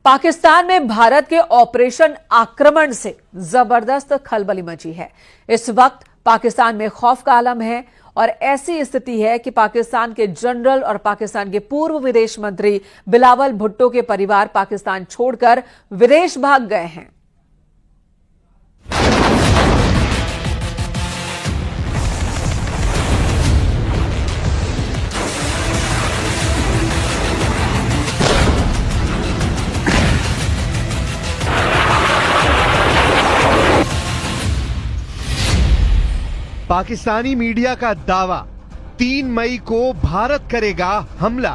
पाकिस्तान में भारत के ऑपरेशन आक्रमण से जबरदस्त खलबली मची है। इस वक्त पाकिस्तान में खौफ का आलम है और ऐसी स्थिति है कि पाकिस्तान के जनरल और पाकिस्तान के पूर्व विदेश मंत्री बिलावल भुट्टो के परिवार पाकिस्तान छोड़कर विदेश भाग गए हैं। पाकिस्तानी मीडिया का दावा, 3 मई को भारत करेगा हमला।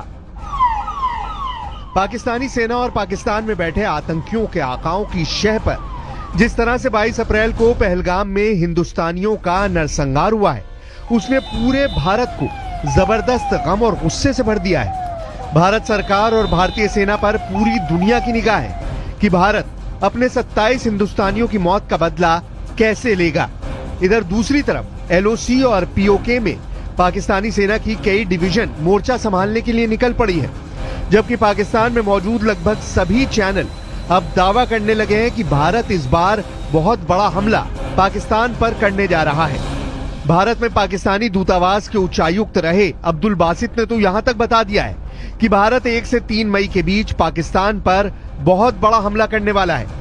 पाकिस्तानी सेना और पाकिस्तान में बैठे आतंकियों के आकाओं की शह पर जिस तरह से 22 अप्रैल को पहलगाम में हिंदुस्तानियों का नरसंहार हुआ है, उसने पूरे भारत को जबरदस्त गम और गुस्से से भर दिया है। भारत सरकार और भारतीय सेना पर पूरी दुनिया की निगाह है कि भारत अपने 27 हिंदुस्तानियों की मौत का बदला कैसे लेगा। इधर दूसरी तरफ एलओसी और पीओके में पाकिस्तानी सेना की कई डिवीजन मोर्चा संभालने के लिए निकल पड़ी है, जबकि पाकिस्तान में मौजूद लगभग सभी चैनल अब दावा करने लगे हैं कि भारत इस बार बहुत बड़ा हमला पाकिस्तान पर करने जा रहा है। भारत में पाकिस्तानी दूतावास के उच्चायुक्त रहे अब्दुल बासित ने तो यहां तक बता दिया है कि भारत 1 से 3 मई के बीच पाकिस्तान पर बहुत बड़ा हमला करने वाला है।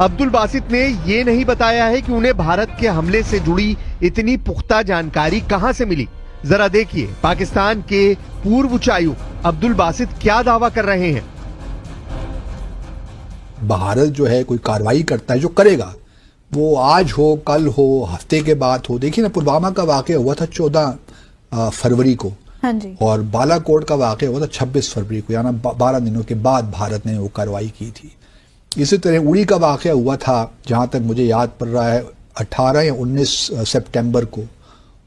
अब्दुल बासित ने ये नहीं बताया है कि उन्हें भारत के हमले से जुड़ी इतनी पुख्ता जानकारी कहां से मिली। जरा देखिए पाकिस्तान के पूर्व उच्चायुक्त अब्दुल बासित क्या दावा कर रहे हैं। भारत जो है कोई कार्रवाई करता है, जो करेगा वो आज हो, कल हो, हफ्ते के बाद हो। देखिए ना, पुलवामा का वाकया हुआ था 14 फरवरी को। हाँ जी। और बालाकोट का वाकया हुआ था 26 फरवरी को, यानी 12 दिनों के बाद भारत ने वो कार्रवाई की थी। इसी तरह उड़ी का वाकया हुआ था, जहां तक मुझे याद पड़ रहा है 18 या 19 सितंबर को,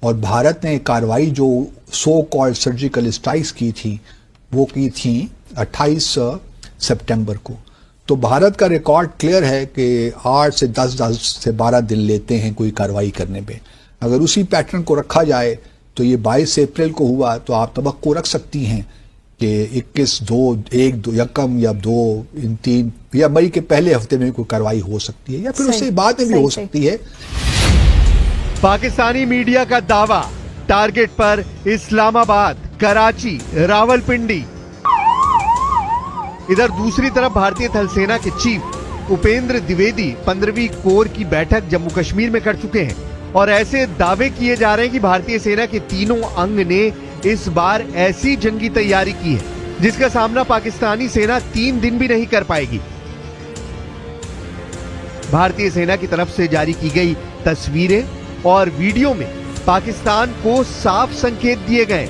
और भारत ने कार्रवाई जो सो कॉल्ड सर्जिकल स्ट्राइक्स की थी वो की थी 28 सितंबर को। तो भारत का रिकॉर्ड क्लियर है कि 8 से 10 से 12 दिन लेते हैं कोई कार्रवाई करने पे। अगर उसी पैटर्न को रखा जाए तो ये 22 अप्रैल को हुआ, तो आप तवक्को रख सकती हैं कि 21, 2, 1, 2 यकम या 2, इन 3 या मई के पहले हफ्ते में कोई कार्रवाई हो सकती है, या फिर उससे बाद में भी हो सकती है। पाकिस्तानी मीडिया का दावा, टारगेट पर इस्लामाबाद, कराची, रावलपिंडी। इधर दूसरी तरफ भारतीय थल सेना के चीफ उपेंद्र द्विवेदी 15वीं कोर की बैठक जम्मू कश्मीर में कर चुके हैं और ऐसे दावे किए जा रहे हैं कि भारतीय सेना के तीनों अंग ने इस बार ऐसी जंगी तैयारी की है जिसका सामना पाकिस्तानी सेना 3 दिन भी नहीं कर पाएगी। भारतीय सेना की तरफ से जारी की गई तस्वीरें और वीडियो में पाकिस्तान को साफ संकेत दिए गए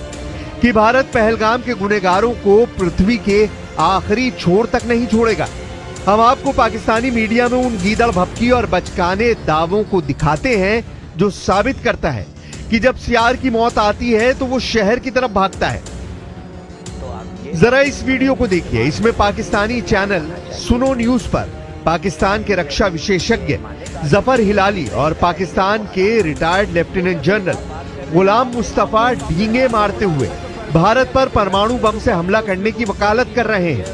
कि भारत पहलगाम के गुनहगारों को पृथ्वी के आखिरी छोर तक नहीं छोड़ेगा। हम आपको पाकिस्तानी मीडिया में उन गीदड़ भपकी और बचकाने दावों को दिखाते हैं जो साबित करता है कि जब सियार की मौत आती है तो वो शहर की तरफ भागता है। जरा इस वीडियो को देखिए। इसमें पाकिस्तानी चैनल सुनो न्यूज पर पाकिस्तान के रक्षा विशेषज्ञ जफर हिलाली और पाकिस्तान के retired lieutenant general Ghulam Mustafa डींगे मारते हुए भारत पर परमाणु बम से हमला करने की वकालत कर रहे हैं।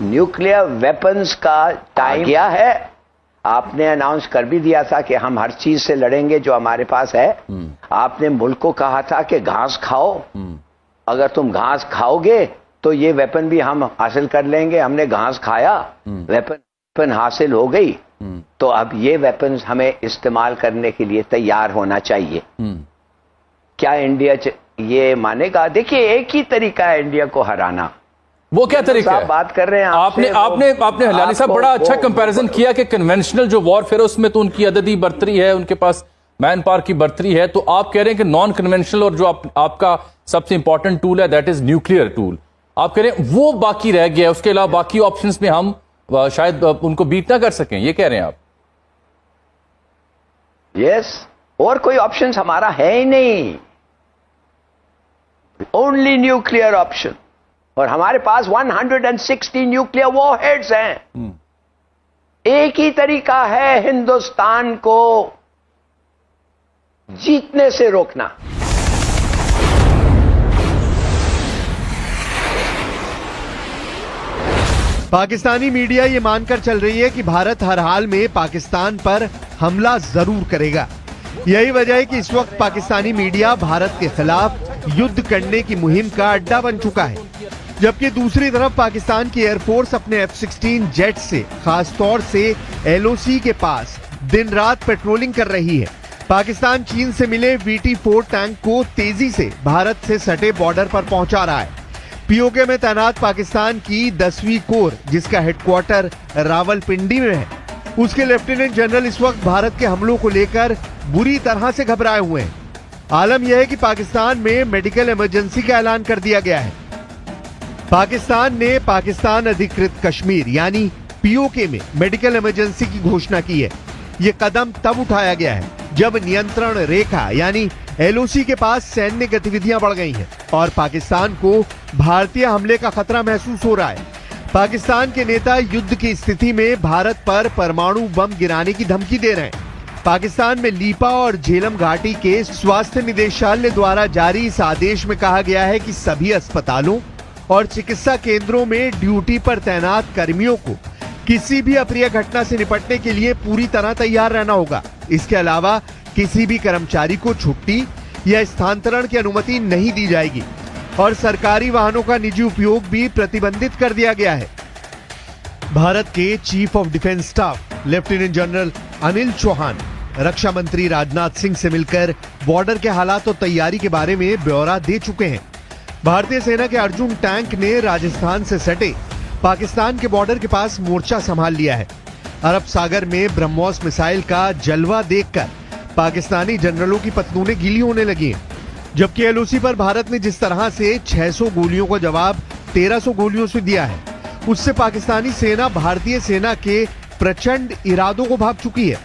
न्यूक्लियर वेपन्स का टाइम क्या है? आपने अनाउंस कर भी दिया था कि हम हर चीज से लड़ेंगे जो हमारे पास है। आपने मुल्क को कहा था कि घास खाओ, अगर तुम घास खाओगे तो ये वेपन भी हम हासिल कर लेंगे। हमने घास खाया, वेपन हासिल हो गई, तो अब ये वेपन्स हमें इस्तेमाल करने के लिए तैयार होना चाहिए। क्या इंडिया ये मानेगा? देखिए, एक ही तरीका है इंडिया को हराना। वो क्या तरीका है? बात कर रहे हैं आपने हिलाली साहब बड़ा अच्छा कंपैरिजन किया कि कन्वेंशनल जो वॉरफेयर है उसमें तो उनकी अददी बर्तरी है, उनके पास मैन पावर की बर्तरी है। तो आप कह रहे हैं कि नॉन कन्वेंशनल और जो आपका सबसे इंपॉर्टेंट टूल है दैट इज न्यूक्लियर टूल, आप कह रहे हैं वो बाकी रह गया है, उसके अलावा बाकी ऑप्शंस में हम शायद उनको बीट ना कर सकें, ये कह रहे हैं आप? यस, और कोई ऑप्शन हमारा है ही नहीं, ओनली न्यूक्लियर ऑप्शन। और हमारे पास 160 न्यूक्लियर वॉरहेड्स हैं। एक ही तरीका है हिंदुस्तान को जीतने से रोकना। पाकिस्तानी मीडिया ये मानकर चल रही है कि भारत हर हाल में पाकिस्तान पर हमला जरूर करेगा। यही वजह है कि इस वक्त पाकिस्तानी मीडिया भारत के खिलाफ युद्ध करने की मुहिम का अड्डा बन चुका है, जबकि दूसरी तरफ पाकिस्तान की एयरफोर्स अपने F-16 जेट से खासतौर से LOC के पास दिन रात पेट्रोलिंग कर रही है। पाकिस्तान चीन से मिले VT-4 टैंक को तेजी से भारत से सटे बॉर्डर पर पहुंचा रहा है। POK में तैनात पाकिस्तान की 10वीं कोर, जिसका हेडक्वार्टर रावलपिंडी में है, उसके लेफ्टिनेंट जनरल इस वक्त भारत के हमलों को लेकर बुरी तरह से घबराए हुए हैं। आलम यह है कि पाकिस्तान में मेडिकल इमरजेंसी का ऐलान कर दिया गया है। पाकिस्तान ने पाकिस्तान अधिकृत कश्मीर यानी POK में मेडिकल इमरजेंसी की घोषणा की है। ये कदम तब उठाया गया है जब नियंत्रण रेखा यानी LOC के पास सैन्य गतिविधियां बढ़ गई हैं और पाकिस्तान को भारतीय हमले का खतरा महसूस हो रहा है। पाकिस्तान के नेता युद्ध की स्थिति में भारत पर परमाणु बम गिराने की धमकी दे रहे हैं। पाकिस्तान में लीपा और झेलम घाटी के स्वास्थ्य निदेशालय द्वारा जारी इस आदेश में कहा गया है कि सभी अस्पतालों और चिकित्सा केंद्रों में ड्यूटी पर तैनात कर्मियों को किसी भी अप्रिय घटना से निपटने के लिए पूरी तरह तैयार रहना होगा। इसके अलावा किसी भी कर्मचारी को छुट्टी या स्थानांतरण की अनुमति नहीं दी जाएगी और सरकारी वाहनों का निजी उपयोग भी प्रतिबंधित कर दिया गया है। भारत के chief of defence staff lieutenant general Anil Chauhan रक्षा मंत्री राजनाथ सिंह से मिलकर बॉर्डर के हालात और तैयारी के बारे में ब्यौरा दे चुके हैं। भारतीय सेना के अर्जुन टैंक ने राजस्थान से सटे पाकिस्तान के बॉर्डर के पास मोर्चा संभाल लिया है। अरब सागर में ब्रह्मोस मिसाइल का जलवा देखकर पाकिस्तानी जनरलों की पतलूनें गीली होने लगी हैं, जबकि LOC पर भारत ने जिस तरह से 600 गोलियों का जवाब 1300 गोलियों से दिया है, उससे पाकिस्तानी सेना भारतीय सेना के प्रचंड इरादों को भांप चुकी है।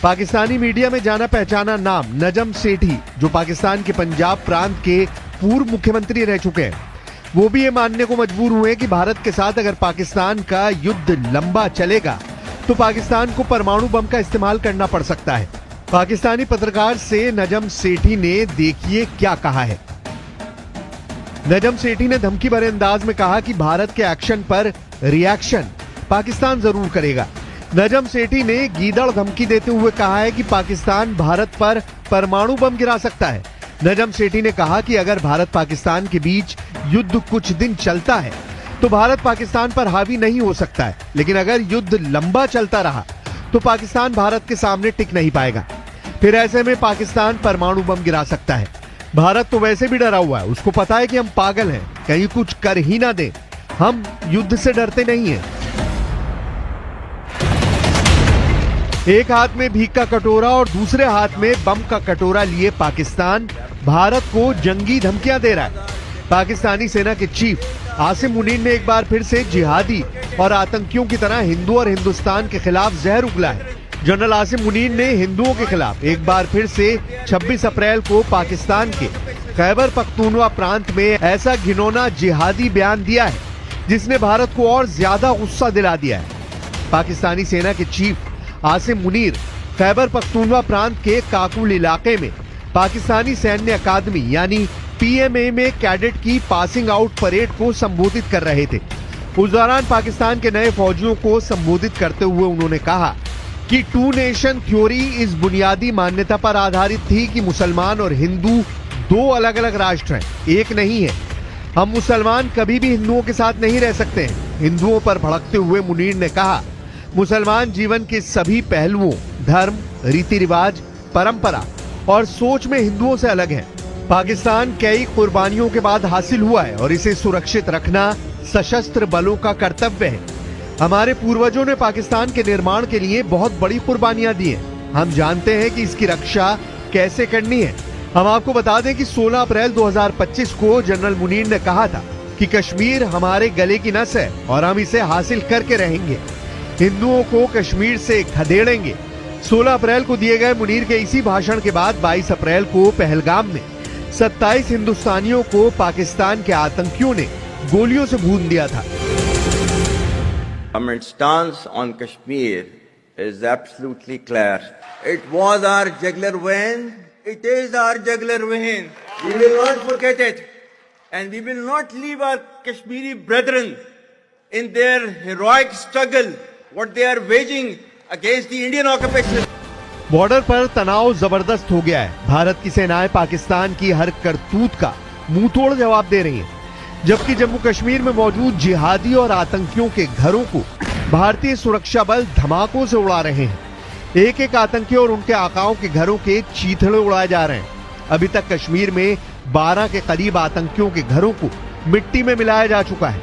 पाकिस्तानी मीडिया में जाना पहचाना नाम नजम सेठी, जो पाकिस्तान के पंजाब प्रांत के पूर्व मुख्यमंत्री रह चुके हैं, वो भी ये मानने को मजबूर हुए कि भारत के साथ अगर पाकिस्तान का युद्ध लंबा चलेगा तो पाकिस्तान को परमाणु बम का इस्तेमाल करना पड़ सकता है। पाकिस्तानी पत्रकार से नजम सेठी ने देखिए क्या कहा है। नजम सेठी ने धमकी भरे अंदाज में कहा कि भारत के एक्शन पर रिएक्शन पाकिस्तान जरूर करेगा। नजम सेठी ने गीदड़ धमकी देते हुए कहा है कि पाकिस्तान भारत पर परमाणु बम गिरा सकता है। नजम सेठी ने कहा कि अगर भारत पाकिस्तान के बीच युद्ध कुछ दिन चलता है तो भारत पाकिस्तान पर हावी नहीं हो सकता है, लेकिन अगर युद्ध लंबा चलता रहा तो पाकिस्तान भारत के सामने टिक नहीं पाएगा। फिर ऐसे में पाकिस्तान परमाणु बम गिरा सकता है। भारत तो वैसे भी डरा हुआ है, उसको पता है कि हम पागल हैं, कहीं कुछ कर ही ना दे। हम युद्ध से डरते नहीं हैं। एक हाथ में भीख का कटोरा और दूसरे हाथ में बम का कटोरा लिए पाकिस्तान भारत को जंगी धमकियां दे रहा है। पाकिस्तानी सेना के चीफ आसिम मुनीर ने एक बार फिर से जिहादी और आतंकियों की तरह हिंदू और हिंदुस्तान के खिलाफ जहर उगला है। जनरल आसिम मुनीर ने हिंदुओं के खिलाफ एक बार फिर से 26 अप्रैल को पाकिस्तान के खैबर पख्तूनवा प्रांत में ऐसा घिनौना जिहादी बयान दिया है जिसने भारत को और ज्यादा गुस्सा दिला दिया है। पाकिस्तानी सेना के चीफ आसिम मुनीर खैबर पख्तूनवा प्रांत के काकुल इलाके में पाकिस्तानी सैन्य अकादमी यानी PMA में कैडेट की पासिंग आउट परेड को संबोधित कर रहे थे। उस दौरान पाकिस्तान के नए फौजियों को संबोधित करते हुए उन्होंने कहा कि 2 नेशन थ्योरी इस बुनियादी मान्यता पर आधारित थी कि मुसलमान और हिंदू 2 अलग अलग राष्ट्र हैं, एक नहीं है। हम मुसलमान कभी भी हिंदुओं के साथ नहीं रह सकते हैं। हिंदुओं पर भड़कते हुए मुनीर ने कहा, मुसलमान जीवन के सभी पहलुओं, धर्म, रीति रिवाज, परंपरा और सोच में हिंदुओं से अलग है। पाकिस्तान कई कुर्बानियों के बाद हासिल हुआ है और इसे सुरक्षित रखना सशस्त्र बलों का कर्तव्य है। हमारे पूर्वजों ने पाकिस्तान के निर्माण के लिए बहुत बड़ी कुर्बानियां दी हैं। हम जानते हैं कि इसकी रक्षा कैसे करनी है। हम आपको बता दें कि 16 अप्रैल 2025 को जनरल मुनीर ने कहा था कि कश्मीर हमारे गले की नस है और हम इसे हासिल करके रहेंगे। हिंदुओं को कश्मीर से खदेड़ेंगे। 16 अप्रैल को दिए गए मुनीर के इसी भाषण के बाद 22 अप्रैल को पहलगाम में 27 हिंदुस्तानियों को पाकिस्तान के आतंकियों ने गोलियों से भून दिया था। Government stance on Kashmir is absolutely clear. It was our jugular vein. It is our jugular vein. We will not forget it, and we will not leave our Kashmiri brethren in their heroic struggle, what they are waging against the Indian occupation. Border पर तनाव जबरदस्त हो गया है। भारत की सेनाएं पाकिस्तान की हर करतूत का मुंह तोड़ जवाब दे रही हैं, जबकि जम्मू कश्मीर में मौजूद जिहादी और आतंकियों के घरों को भारतीय सुरक्षा बल धमाकों से उड़ा रहे हैं। एक एक आतंकी और उनके आकाओं के घरों के चीथड़े उड़ाए जा रहे हैं। अभी तक कश्मीर में 12 के करीब आतंकियों के घरों को मिट्टी में मिलाया जा चुका है।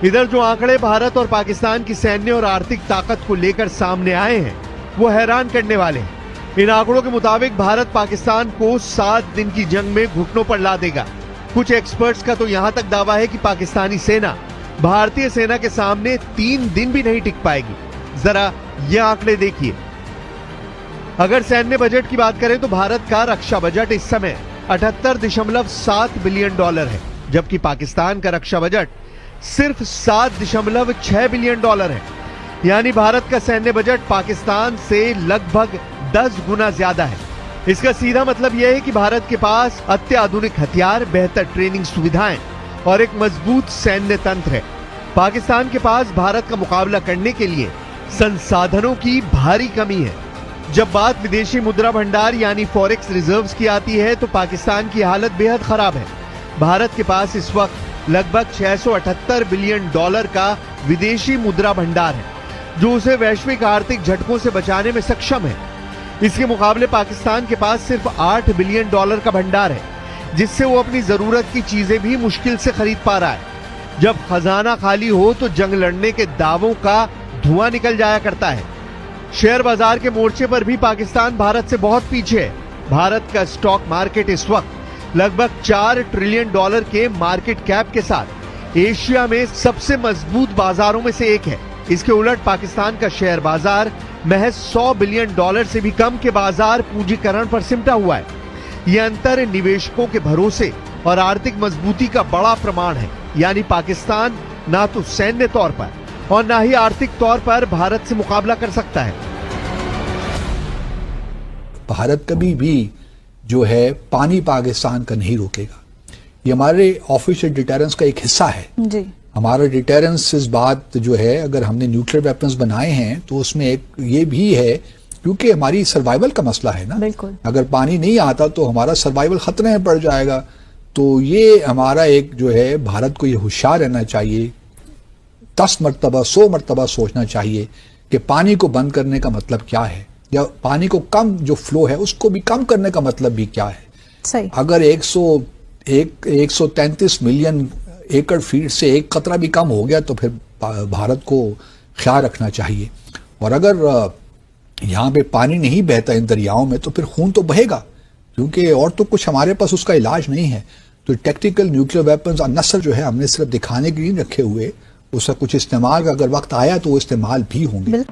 इधर जो आंकड़े भारत और पाकिस्तान की सैन्य और आर्थिक ताकत को लेकर सामने आए हैं, वो हैरान करने वाले हैं। इन आंकड़ों के मुताबिक भारत पाकिस्तान को 7 दिन की जंग में घुटनों पर ला देगा। कुछ एक्सपर्ट्स का तो यहां तक दावा है कि पाकिस्तानी सेना भारतीय सेना के सामने 3 दिन भी नहीं टिक पाएगी। जरा ये आंकड़े देखिए। अगर सैन्य बजट की बात करें तो भारत का रक्षा बजट इस समय 78.7 बिलियन डॉलर है, जबकि पाकिस्तान का रक्षा बजट सिर्फ 7.6 बिलियन डॉलर है। यानी भारत का सैन्य बजट पाकिस्तान से लगभग 10 गुना ज्यादा है। इसका सीधा मतलब यह है कि भारत के पास अत्याधुनिक हथियार, बेहतर ट्रेनिंग सुविधाएं और एक मजबूत सैन्य तंत्र है। पाकिस्तान के पास भारत का मुकाबला करने के लिए संसाधनों की भारी कमी है। जब बात विदेशी मुद्रा भंडार यानी फॉरेक्स रिजर्व्स की आती है तो पाकिस्तान की हालत बेहद खराब है। भारत के पास इस वक्त लगभग 678 बिलियन डॉलर का विदेशी मुद्रा भंडार है, जो उसे वैश्विक आर्थिक झटकों से बचाने में सक्षम है। इसके मुकाबले पाकिस्तान के पास सिर्फ 8 बिलियन डॉलर का भंडार है, जिससे वो अपनी जरूरत की चीजें भी मुश्किल से खरीद पा रहा है। जब खजाना खाली हो तो जंग लड़ने के दावों का धुआं निकल जाया करता है। शेयर बाजार के मोर्चे पर भी पाकिस्तान भारत से बहुत पीछे है। भारत का स्टॉक मार्केट इस वक्त लगभग 4 ट्रिलियन डॉलर के मार्केट कैप के साथ एशिया में सबसे मजबूत बाजारों में से एक है। इसके उलट पाकिस्तान का शेयर बाजार महज 100 बिलियन डॉलर से भी कम के बाजार पूंजीकरण पर सिमटा हुआ है। यह अंतर निवेशकों के भरोसे और आर्थिक मजबूती का बड़ा प्रमाण है। यानी पाकिस्तान ना तो सैन्य तौर पर और ना ही आर्थिक तौर पर भारत से मुकाबला कर सकता है। भारत कभी भी जो है पानी पाकिस्तान का नहीं रोकेगा। ये हमारे ऑफिशियल डिटेरेंस का एक हिस्सा है जी। हमारा डिटेरेंस इस बात जो है, अगर हमने न्यूक्लियर वेपन्स बनाए हैं तो उसमें एक ये भी है, क्योंकि हमारी सर्वाइवल का मसला है ना। बिल्कुल। अगर पानी नहीं आता तो हमारा सर्वाइवल खतरे में पड़ जाएगा। तो ये हमारा एक जो है, भारत को ये होशियार रहना चाहिए, 10 मरतबा 100 मरतबा सोचना चाहिए कि पानी को बंद करने का मतलब क्या है, या पानी को कम जो फ्लो है उसको भी कम करने का मतलब भी क्या है। सही। अगर 133 मिलियन एकड़ फीट से एक कतरा भी कम हो गया तो फिर भारत को ख्याल रखना चाहिए। और अगर यहाँ पे पानी नहीं बहता इन दरियाओं में तो फिर खून तो बहेगा, क्योंकि और तो कुछ हमारे पास उसका इलाज नहीं है। तो टैक्टिकल न्यूक्लियर वेपन्स नस्ल जो है हमने सिर्फ दिखाने के लिए रखे हुए, उसका कुछ इस्तेमाल का अगर वक्त आया तो वो इस्तेमाल भी होंगे।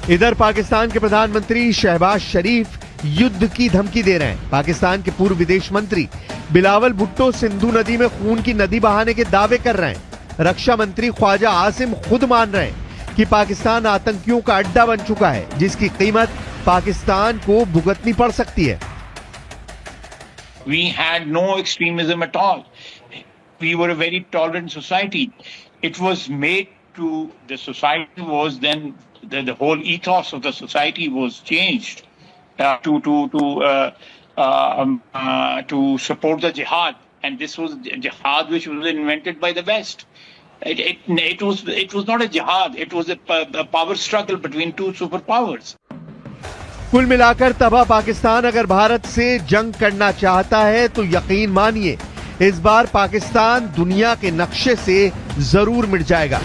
इधर पाकिस्तान के प्रधानमंत्री शहबाज शरीफ युद्ध की धमकी दे रहे हैं। पाकिस्तान के पूर्व विदेश मंत्री बिलावल भुट्टो सिंधु नदी में खून की नदी बहाने के दावे कर रहे हैं। रक्षा मंत्री ख्वाजा आसिम खुद मान रहे हैं कि पाकिस्तान आतंकियों का अड्डा बन चुका है, जिसकी कीमत पाकिस्तान को भुगतनी पड़ सकती है। We had no extremism at all. We were a very tolerant society. It was made to, the society was then, the whole ethos of the society was changed to support the jihad, and this was jihad which was invented by the West. It was not a jihad, it was a power struggle between two superpowers. कुल मिलाकर तबाह पाकिस्तान अगर भारत से जंग करना चाहता है तो यकीन मानिए इस बार पाकिस्तान दुनिया के नक्शे से जरूर मिट जाएगा।